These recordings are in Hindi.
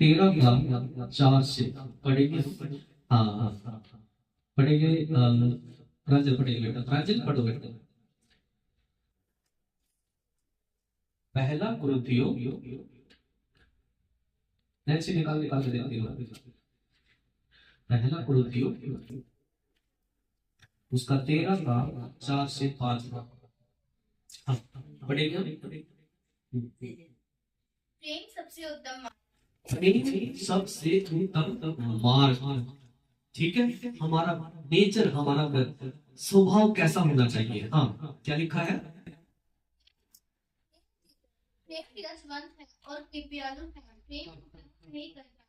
13 का 4 से पढ़ेंगे। हाँ हाँ हाँ, पढ़ेंगे। प्रांजल पढ़ेंगे बेटा, प्रांजल पढ़ो बेटा। पहला कुरिन्थियों, ऐसे निकाल निकाल के देती हूँ। पहला कुरिन्थियों उसका 13 का 4 से 5 का। हाँ, पढ़ेगा। प्रेम सबसे उत्तम प्रेम सबसे उत्तम मार्ग। ठीक है, हमारा नेचर, हमारा स्वभाव कैसा होना चाहिए। हाँ, क्या लिखा है? प्रेम रसवंत है और कृपयालु है। प्रेम नहीं करता,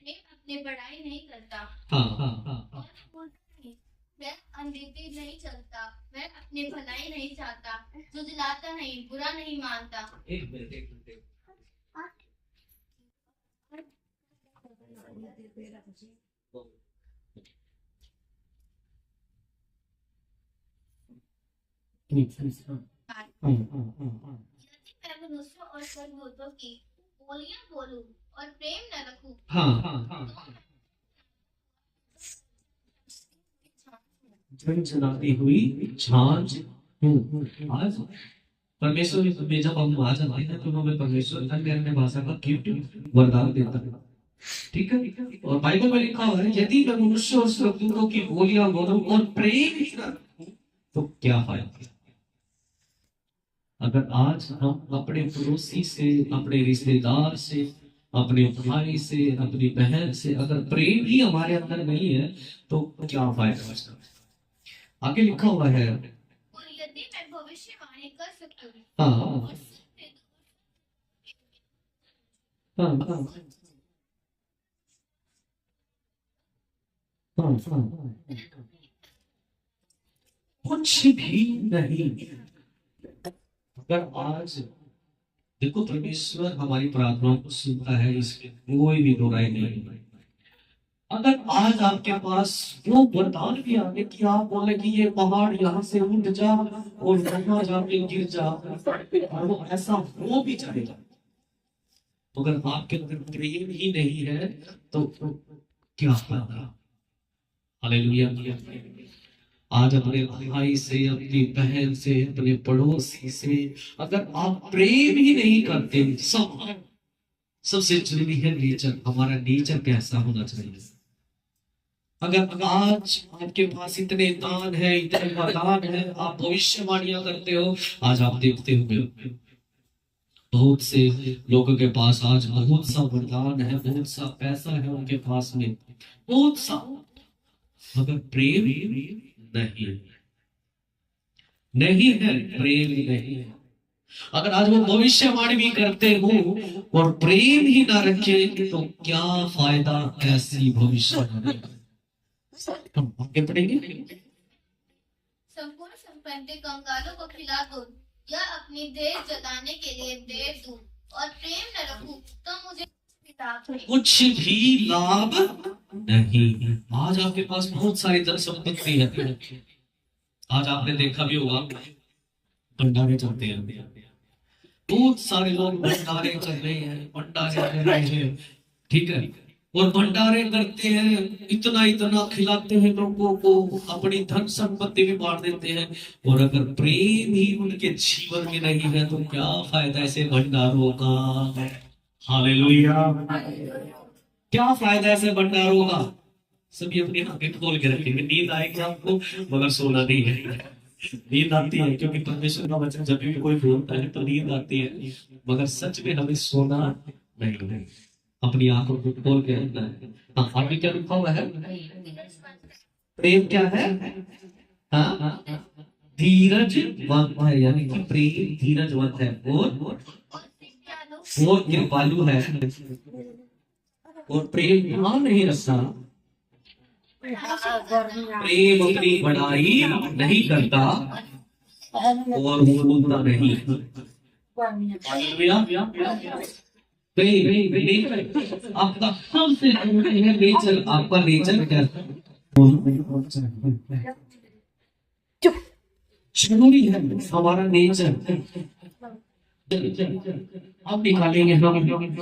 प्रेम अपने बड़ाई नहीं करता। हाँ हाँ हाँ हाँ। और बोलता नहीं, वह अनदेखी नहीं चलता, वह अपने भलाई नहीं चाहता, जुझलाता नहीं, बुरा नहीं मानता। एक मिनट एक मिनट। यदि मैं मनुष्य और स्वर्गदूतों की बोलियां बोलूं और प्रेम न रखूं, हाँ हाँ हाँ, झनझनाती हुई झांझ हूँ। आज परमेश्वर में जब हम आ जाते हैं तो हमें परमेश्वर अन्य अन्य भाषा का गिफ्ट वरदान देता है। ठीक है, और बाइबल में लिखा हुआ है, यदि मैं मनुष्य और स्वर्गदूतों की बोलियां बोलूं और प्रेम ही न रखूं तो क्या फायदा। अगर आज हम अपने पड़ोसी से, अपने रिश्तेदार से, अपने भाई से, अपनी बहन से अगर प्रेम ही हमारे अंदर नहीं है तो क्या फायदा उसका। आगे लिखा हुआ है। और यदि मैं भविष्यवाणी कर सकूं हाँ और हाँ सत्य हाँ हाँ हाँ हाँ, कुछ भी नहीं। अगर आज देखो, परमेश्वर हमारी प्रार्थनाओं को सुनता है, इसमें कोई भी दो राय नहीं है। अगर आज आपके पास वो वरदान भी आने की आप बोले कि ये पहाड़ यहाँ से उठ जा और वहां जाके गिर जा, और वो ऐसा हो भी जाएगा, तो अगर आपके अंदर प्रेम ही नहीं है तो क्या फायदा। हालेलुया। आज अपने भाई से, अपनी बहन से, अपने पड़ोसी से अगर आप प्रेम ही नहीं करते, सबसे जरूरी है नेचर, हमारा नेचर कैसा होना चाहिए। अगर आज आपके पास इतने दान है, इतने वरदान है, आप भविष्यवाणियां करते हो, आज आप देखते होंगे बहुत से लोगों के पास आज बहुत सा वरदान है, बहुत सा पैसा है उनके पास में, बहुत सा, मगर प्रेम नहीं, नहीं है, प्रेम नहीं है। अगर आज वो भविष्यवाणी भी करते हो और प्रेम ही ना रखे तो क्या फायदा ऐसी भविष्यवाणी। हम आगे पढ़ेंगे। संपूर्ण संपत्ति कंगालों को खिला दूं या अपनी देह जलाने के लिए दे दूं और प्रेम न रखूं तो मुझे कुछ भी लाभ नहीं। आज आपके पास बहुत सारी धन संपत्ति है, आज आपने देखा भी होगा भंडारे चलते हैं, बहुत सारे लोग भंडारे कर रहे हैं, भंडारे कर रहे हैं। ठीक है, और भंडारे करते हैं, इतना इतना खिलाते हैं लोगों को, अपनी धन संपत्ति भी बांट देते हैं, और अगर प्रेम ही उनके जीवन में नहीं है तो क्या फायदा ऐसे भंडारों का। हालेलुया। क्या फायदा ऐसे भंडारों का। सभी अपनी आंखें खोल के रखेंगे, नींद आएगी आपको मगर सोना नहीं है। नींद आती है क्योंकि परमेश्वर का वचन जब भी कोई बोलता है तो नींद आती है, मगर सच में हमें सोना नहीं है, अपनी आंखों को खोल के रखना है। हाँ, आगे क्या लिखा हुआ है? प्रेम क्या है? हाँ, धीरजवंत है, यानी कि प्रेम धीरजवंत है और कृपालु है, और प्रेम ध्यान नहीं रखता, प्रेम अपनी बड़ाई नहीं करता और बोलता नहीं। प्रेम आपका सबसे जरूरी है नेचर, आपका नेचर क्या जरूरी है, हमारा नेचर। अब निकालेंगे हम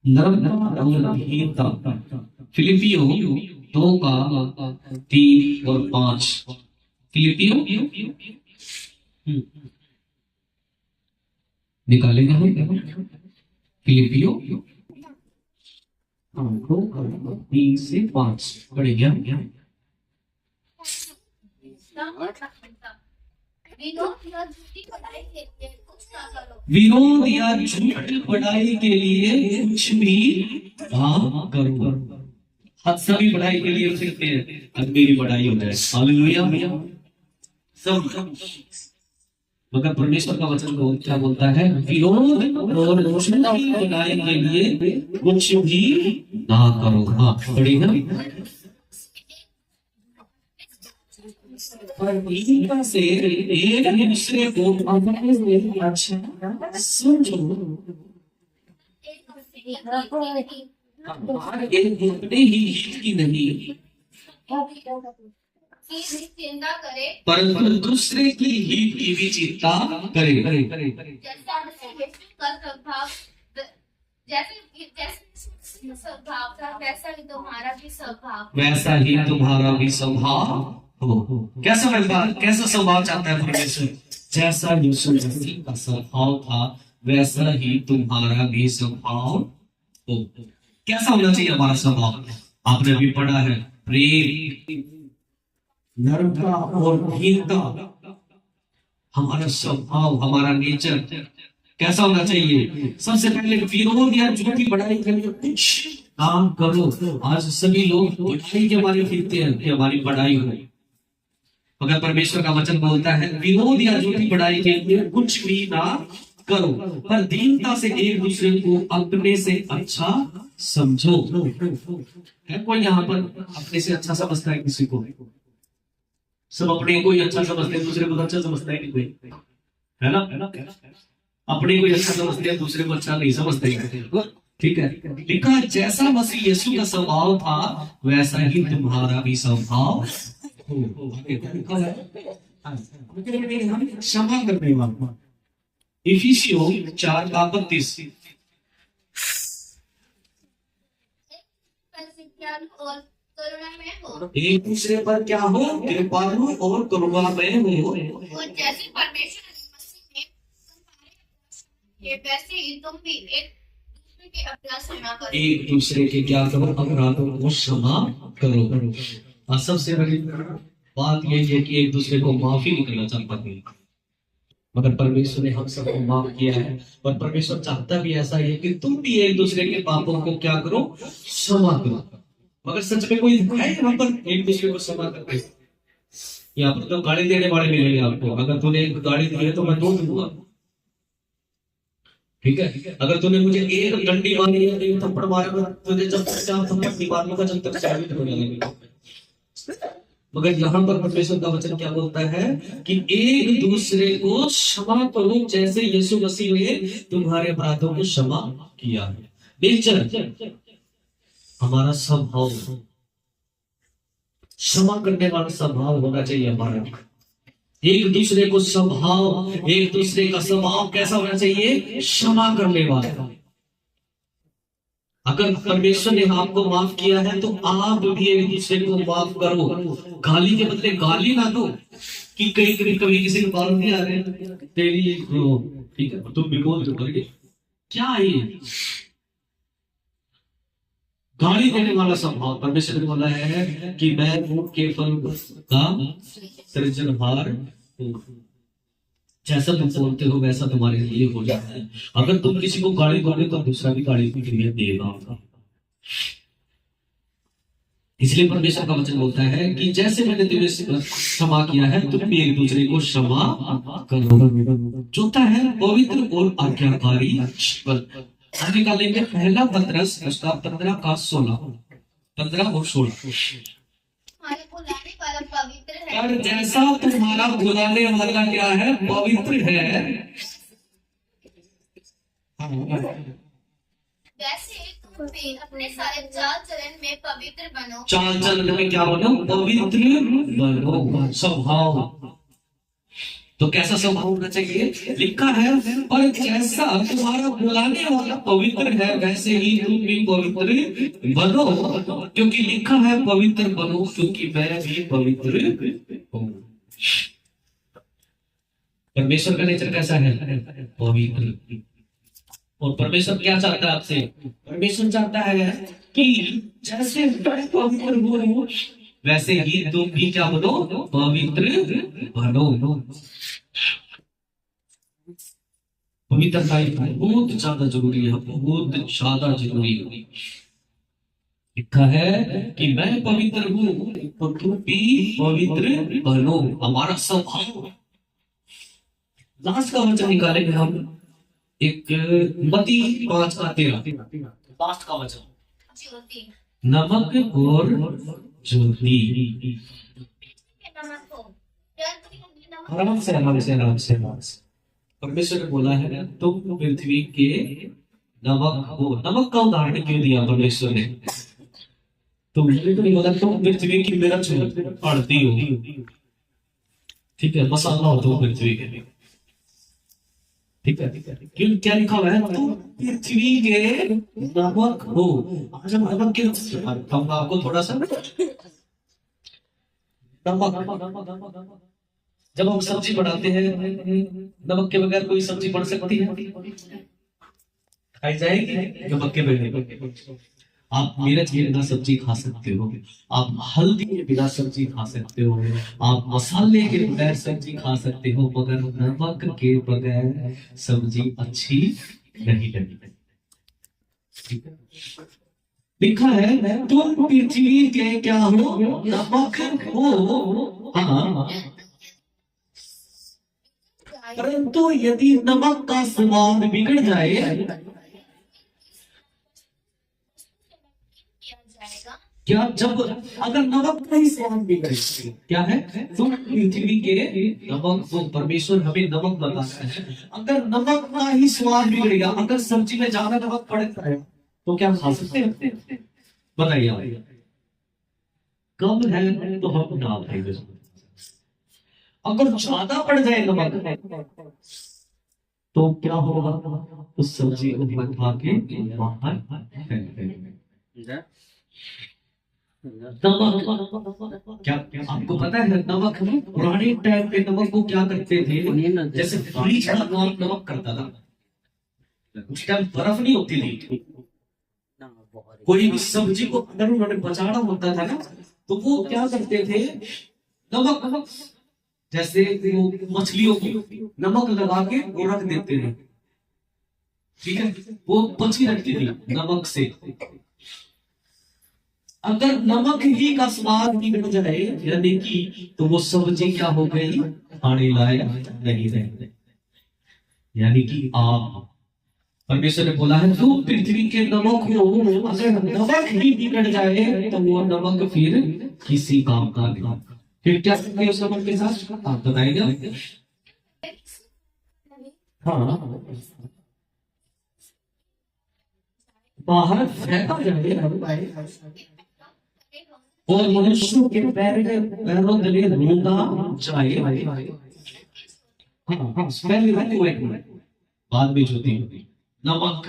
नर्मता और धीरता। फिलिपियो 2:3 और 5। फिलिपियो निकालेंगे हम। फिलिपियो 2:3 से 5 पढ़ेंगे हम। विनोद या झूठी बढ़ाई के लिए कुछ विरोध या झूठी बढ़ाई के लिए कुछ ना करो। भी ना करो। हम सभी बढ़ाई के लिए सीखते हैं, अब मेरी बढ़ाई हो जाए। हालेलुया। सब मगर परमेश्वर का वचन क्या बोलता है? विरोध और झूठी बढ़ाई के लिए कुछ भी ना करो। हाँ पढ़ेगा। से एक दूसरे को अच्छा समझो। अपने ही हित की नहीं चिंता करे, परंतु दूसरे की हित की भी चिंता करे। जैसा यीशु का स्वभाव, जैसे जैसे स्वभाव था वैसा ही तुम्हारा भी स्वभाव। वैसा ही तुम्हारा भी स्वभाव हो। कैसा व्यवहार, कैसा स्वभाव चाहता है परमेश्वर? जैसा यीशु मसीह का स्वभाव था वैसा ही तुम्हारा भी स्वभाव हो। कैसा होना चाहिए हमारा स्वभाव? आपने भी पढ़ा है, प्रेम, नर्मता और दीनता। हमारा स्वभाव, हमारा नेचर कैसा होना चाहिए? सबसे पहले विरोध या झूठी बढ़ाई के लिए कुछ काम करो। आज सभी लोग बढ़ाई के बारे में फिरते हैं कि हमारी बढ़ाई हो, मगर परमेश्वर का वचन बोलता है विरोध या झूठी बढ़ाई के लिए कुछ भी ना करो, पर दीनता से एक दूसरे को अपने से अच्छा समझो। है कोई यहाँ पर अपने से अच्छा समझता है किसी को? सब अपने को ही अच्छा समझते हैं, दूसरे को अच्छा समझता है नहीं कोई, है ना? अपने को अच्छा समझते हैं, दूसरे को अच्छा नहीं समझते हैं। ठीक है, लिखा जैसा मसीह यीशु का स्वभाव था वैसा ही तुम्हारा भी स्वभाव हो। क्षमा करने वाला। इफिसियों 4:32। और करुणा में हो, एक दूसरे पर क्या हो? कृपालु और करुणामय हो। और जैसे परमेश्वर ने मसीह में तुम्हारे ये वैसे ही तुम भी एक दूसरे के अपराध क्षमा करो। एक दूसरे के क्या करो? अपराधों को क्षमा करो। और सबसे बड़ी बात यह है कि एक दूसरे को माफी नहीं करना चाहता है, मगर परमेश्वर ने हम सबको माफ किया है। और परमेश्वर चाहता भी ऐसा है कि तुम भी एक दूसरे के पापों को क्या करो? क्षमा करो। मगर सच में कोई है यहाँ पर एक दूसरे को क्षमा करते? यहाँ पर तो गाड़ी देने वाले मिलेंगे आपको। अगर तूने एक गाड़ी दी है तो मैं 2 दूंगा, ठीक है? अगर तूने मुझे एक डंडी मारी है, एक थप्पड़ मारा, तुझे जब तक 4 थप्पड़ मारने का जब तक चाबी नहीं मिलेगी। मगर यहाँ पर परमेश्वर का वचन क्या बोलता है कि एक दूसरे को क्षमा करो जैसे यीशु मसीह ने तुम्हारे अपराधों को क्षमा किया है। नेचर, हमारा स्वभाव क्षमा करने वाला स्वभाव होना चाहिए हमारा। एक दूसरे को स्वभाव, एक दूसरे का स्वभाव कैसा होना चाहिए? क्षमा करने वाला। अगर परमेश्वर ने आपको माफ किया है तो आप भी एक दूसरे को माफ करो। गाली के बदले गाली ना दो कि कभी किसी को बाल नहीं आ रहे तेरी, ठीक है तुम भी बोल दो क्या है ये? गाली देने वाला स्वभाव। परमेश्वर ने बोला है कि मैं ऊंट के फल का सृजनहार हूं। जैसा तुम बोलते हो वैसा तुम्हारे लिए हो जाता है। अगर तुम किसी को गाली दोगे तो दूसरा भी गाली देगा। इसलिए परमेश्वर का वचन बोलता है कि जैसे मैंने तुम्हें क्षमा किया है तुम भी एक दूसरे को क्षमा करो। चौथा है पवित्र और आज्ञाकारी। निकालेंगे पहला पत्रस उसका 15 का 16, 15 और 16। हमारे बुलाने वाला पवित्र है, और जैसा तुम्हारा बुलाने वाला क्या है? पवित्र है, वैसे तुम भी अपने सारे चाल चलन में पवित्र बनो। चाल चलन में क्या बनो? पवित्र बनो। स्वभाव, तो कैसा स्वभाव होना चाहिए? लिखा है, पर जैसा तुम्हारा बुलाने वाला पवित्र है वैसे ही तुम भी पवित्र बनो, क्योंकि लिखा है पवित्र बनो क्योंकि मैं भी पवित्र हूँ। परमेश्वर का नेचर कैसा है? पवित्र। और परमेश्वर क्या चाहता है आपसे? परमेश्वर चाहता है कि जैसे मैं पवित्र हूँ वैसे ही तुम भी क्या बनो? पवित्र बनो। पवित्रता बहुत ज्यादा जरूरी है, बहुत ज्यादा जरूरी है। लिखा है कि मैं पवित्र हूँ तो तुम भी पवित्र बनो। हमारा स्वभाव। लास्ट का वचन निकालेंगे हम, एक मत्ती 5:13 लास्ट का वचन, ज्योति नमक और ज्योति। नमक हो, जल नमक आराम से आराम से आराम से आराम से। परमेश्वर ने बोला है तुम पृथ्वी के नमक हो। नमक का उदाहरण क्यों दिया परमेश्वर ने? तो मैंने तो नहीं बोला तुम पृथ्वी की मिर्च पड़ती हो, ठीक है, मसाला हो तुम पृथ्वी के, ठीक है। क्यों? क्या लिखा हुआ है? तुम पृथ्वी के नमक हो। आज हम नमक के आपको थोड़ा सा नमक, जब हम सब्जी बनाते हैं नमक के बगैर कोई सब्जी बन सकती है? खाई जाएगी नमक के बगैर? आप मिर्च के बिना सब्जी खा सकते हो, आप हल्दी के बिना सब्जी खा सकते हो, आप मसाले के बगैर सब्जी खा सकते हो, मगर नमक के बगैर सब्जी अच्छी नहीं लगती। लिखा है तुम पृथ्वी के क्या हो? नमक हो। हाँ, परंतु यदि नमक का स्वाद बिगड़ जाए किया जाएगा। क्या? जब अगर नमक का ही स्वाद बिगड़े, क्या है? तुम पृथ्वी के नमक हो। परमेश्वर हमें नमक बताता है। अगर नमक का ही स्वाद बिगड़ गया, अगर सब्जी में ज्यादा नमक पड़ता है तो क्या खा सकते हैं? बताइए। कम है तो हम डाल देंगे, अगर ज्यादा पड़ जाए नमक तो क्या होगा? उस सब्जी को उठा के बाहर फेंक देंगे। नमक क्या आपको पता है? नमक पुराने टाइम पे नमक को क्या करते थे? जैसे फ्रिज का काम नमक करता था। उस टाइम बर्फ नहीं होती थी, कोई भी सब्जी को अगर उन्होंने बचाना होता था ना तो वो क्या करते थे? नमक, जैसे वो मछलियों को नमक लगा के वो रख देते थे, ठीक है, वो बची रहती थी नमक से। अगर नमक ही का स्वाद बिगड़ जाए यानी कि तो वो सब्जी क्या हो गई? खाने लायक नहीं रहे। यानी कि आप, परमेश्वर ने बोला है तुम पृथ्वी के नमक हो। अगर नमक ही बिगड़ जाए तो वो नमक फिर किसी काम का नहीं। फिर क्या करेंगे उस नमक के साथ? आप बताएंगे। हाँ, बाहर फेंका जाए और मनुष्यों के पैरों तले रोंदा जाए। हाँ हाँ, बाद में जो थी नमक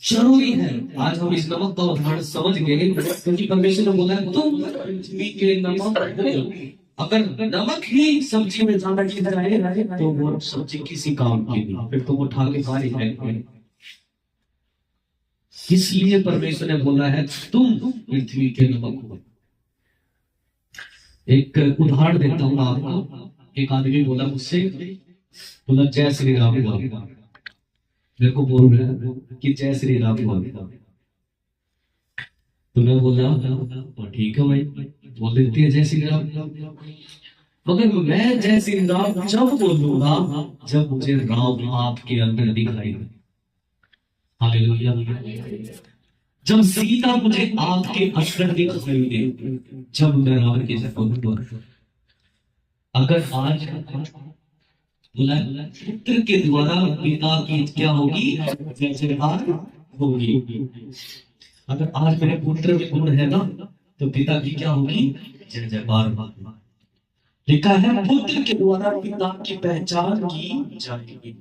जरूरी है। आज हम इस नमक का उदाहरण समझ गए क्योंकि परमेश्वर ने बोला तुम पृथ्वी के नमक हो। अगर नमक ही सब्जी में ज्यादा चीज जाए तो वो सब्जी किसी काम की नहीं, फिर तो वो उठा के बाहर ही फेंक। इसलिए परमेश्वर ने बोला है तुम पृथ्वी के नमक हो। एक उदाहरण देता हूँ आपको। एक आदमी बोला मुझसे, बोला जय श्री राम, मेरे को बोल रहा है कि जय श्री राम बोल। तो मैं बोला ठीक है भाई, बोल देती है जय श्री राम, मगर मैं जय श्री राम जब बोलूंगा जब मुझे राम आपके अंदर दिखाई दे। हालेलुया। जब सीता मुझे आपके अंदर दिखाई दे, जब मैं राम के साथ बोलूंगा। अगर आज बोला पुत्र के द्वारा पिता की क्या होगी? जय जयकार होगी। अगर आज मेरे पुत्र में गुण है ना तो पिता की क्या होगी? जय जयकार होगी। लिखा है पुत्र के द्वारा पिता की पहचान की जाएगी।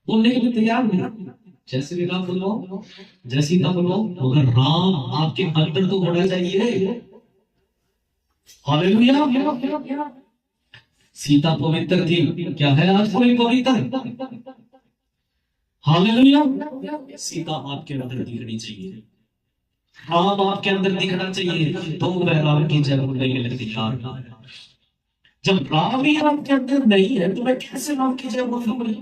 बोलने के लिए तैयार नहीं, जैसे भी राम बोलो, जैसी का बोलो, मगर राम आपके अंदर तो होना चाहिए। हालेलुया। सीता पवित्र थी, क्या है आज कोई पवित्र? हालेलुया। सीता आपके अंदर दिखनी चाहिए, राम आपके अंदर दिखना चाहिए, तो वह राम की जय बोलने के लिए तैयार ना है। जब राम ही आपके अंदर नहीं है तो मैं कैसे राम की जय बोलूंगा?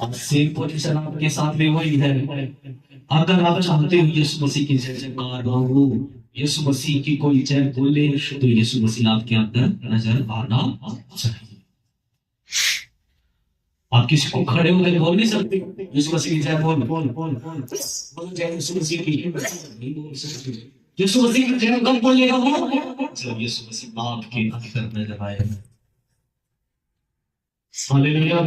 अब सेम पोजीशन आपके साथ में वही है। अगर आप चाहते हो यीशु मसीह की जय जयकार हो, यीशु मसीह की कोई जय बोले, तो यीशु मसीह आपके अंदर नजर आना चाहिए। आप किसी को खड़े होकर बोल नहीं सकते यीशु मसीह की जय बोल बोल बोल बोल जय यीशु मसीह की। यीशु मसीह की जय कब बोलेगा वो? जब यीशु मसीह आपके अंदर नजर आएगा। हालेलुया।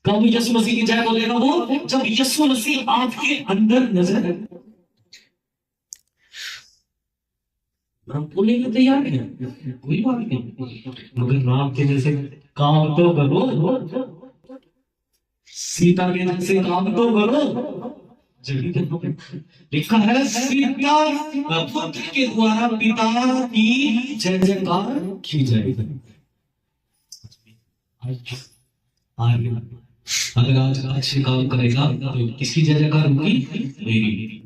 कब यीशु मसीह की जय बोलेगा वो? जब यीशु मसीह आपके अंदर नजर आए। हम बोलने के तैयार है, कोई बात नहीं, मगर राम के जैसे काम तो करो, सीता के जैसे काम तो करो। लिखा है सीता पुत्र के द्वारा पिता की जय जयकार की जाएगी। अगर आज अच्छे काम करेगा तो किसकी जय जयकार होगी? मेरी।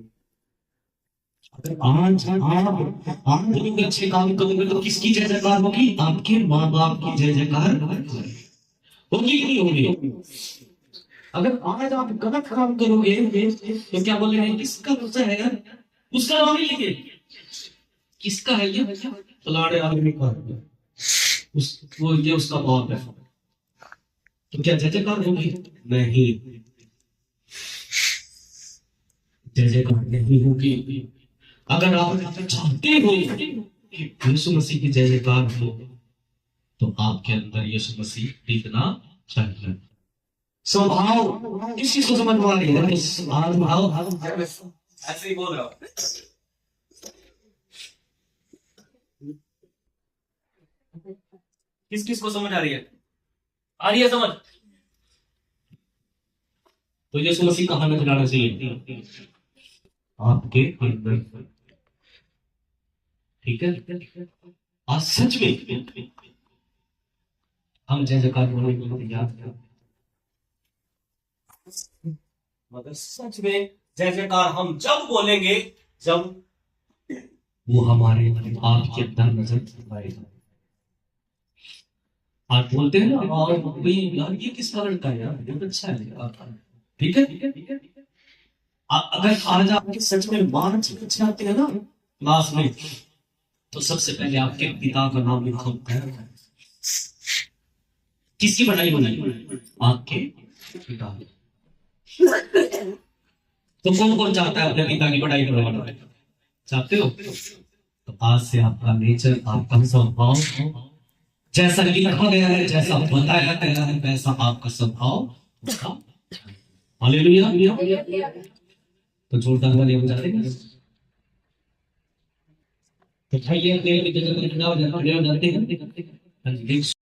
अगर आज आप लोग अच्छे काम करोगे तो किसकी जय जयकार होगी? आपके माँ बाप की जय जयकार होगी कि नहीं होगी? अगर आज आप गलत काम करोगे तो क्या बोलेंगे? किसका बच्चा है यार, उसका नाम ही लेंगे, किसका है ये? फलाने आदमी का, वो ये उसका बाप है, तो क्या जय जयकार होगी? नहीं, जय जयकार नहीं होगी। अगर आप चाहते हो कि यीशु मसीह की जय जयकार हो तो आपके अंदर यीशु मसीह दिखना चाहिए। स्वभाव किसी को समझ में आ रही है? ऐसे ही बोल रहा हूँ। किस किस को समझ आ रही है? आ रही है समझ? तो यीशु मसीह कहाँ नजर आना चाहिए? आपके अंदर। ठीक है, आज सच में हम जय जयकार बोलने के लिए तैयार हैं। मगर सच में जय जयकार हम जब बोलेंगे जब वो हमारे आपके अंदर नजर आएगा। आप बोलते हैं ना, और भाई यार ये किस कारण का है यार, बहुत अच्छा है, ठीक है। अगर आज आपके सच में मानसिक अच्छे आते हैं ना क्लास में, तो सबसे पहले आपके पिता का नाम लिखा होता है। किसकी पढ़ाई होगी? आपके पिता। तो कौन कौन चाहता है अपने पिता की पढ़ाई करवाना? चाहते हो? तो आज से आपका नेचर, आपका स्वभाव जैसा लिखा गया है, जैसा बताया गया है, वैसा आपका स्वभाव होगा। हालेलुया। तो जोरदार वाले हो जाते हैं। तो भाई ये हो जाते हैं।